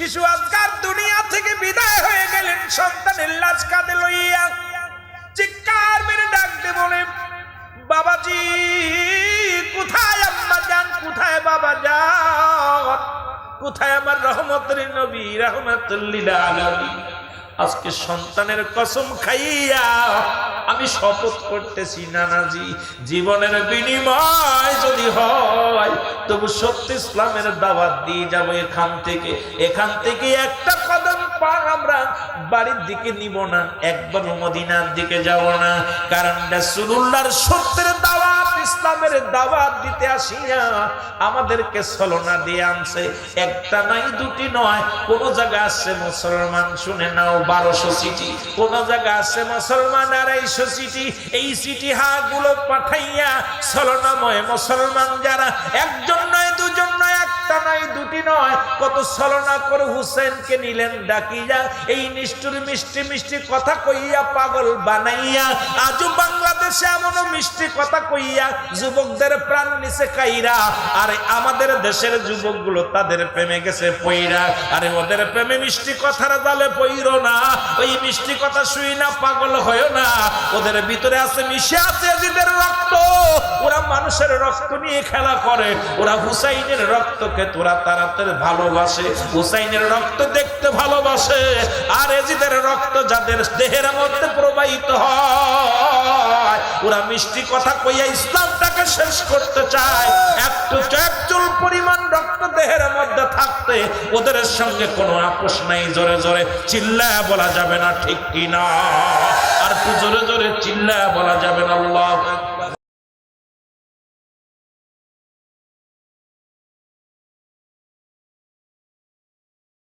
শিশু আজকাল দুনিয়া থেকে বিদায় হয়ে গেলেন সন্তানের লাশ কাঁধে লইয়া চিৎকার মেরে ডাকতে বলে, বাবাজি কোথায় আম্মা জান, কোথায় বাবা জান, কোথায় আমার রহমতের নবী রাহমাতুল লিল আলামিন। আজকে সন্তানের কসম খাইয়া আমি শপথ করতেছি, নানাজি জীবনের বিনিময় যদি হয় তবু সত্যি ইসলামের দাওয়াত দিয়ে যাব। এখান থেকে একটা কদম পা আমরা বাড়ির দিকে নিব না, একবার মদিনার দিকে যাব না। কারণ রাসূলুল্লাহর সত্যের দাওয়াত, ইসলামের দাওয়াত দিতে আসিয়া আমাদেরকে ছলনা দিয়ে আনছে। একটা নাই দুটি নয়, কোন জায়গা আছে মুসলমান শুনে নাও 1200 চিঠি, কোন জায়গা আছে মুসলমান 250 চিঠি। এই চিঠি হাগুলো পাঠাইয়া ছলনাময় মুসলমান যারা একজন নয় দুজন নয়, একটা নয় দুটি নয়, কত ছলনা করে হুসেনকে নিলেন ডাকিয়া, এই নিষ্ঠুর মিষ্টি মিষ্টি কথা কইয়া পাগল বানাইয়া আজও বাংলাদেশে এমন মিষ্টি কথা কইয়া যুবকদের প্রাণ নিচে কাইরা। আর আমাদের দেশের যুবকগুলো তাদের প্রেমে গেছে পইরা। আরে ওদের প্রেমে মিষ্টি কথার জালে পইরো না, ওই মিষ্টি কথা শুই না পাগল হয় না। ওদের ভিতরে আছে মিশে আছে এজিদের রক্ত, ওরা মানুষের রক্ত নিয়ে খেলা করে। ওরা হুসাইনের রক্তকে তোরা তাড়াতাড়ি ভালোবাসে, হুসাইনের রক্ত দেখতে ভালোবাসে। আর এজিদের রক্ত যাদের দেহের মধ্যে প্রবাহিত হয়, ওরা মিষ্টি কথা কইয়া ইসলামটাকে শেষ করতে চায়। একটু চুল পরিমাণ রক্ত দেহের মধ্যে থাকতে ওদের সঙ্গে কোনো আপোষ নাই। জোরে জোরে চিল্লায়া বলা যাবে না, ঠিক কিনা? আর একটু জোরে জোরে চিল্লায়া বলা যাবে না আল্লাহু আকবার।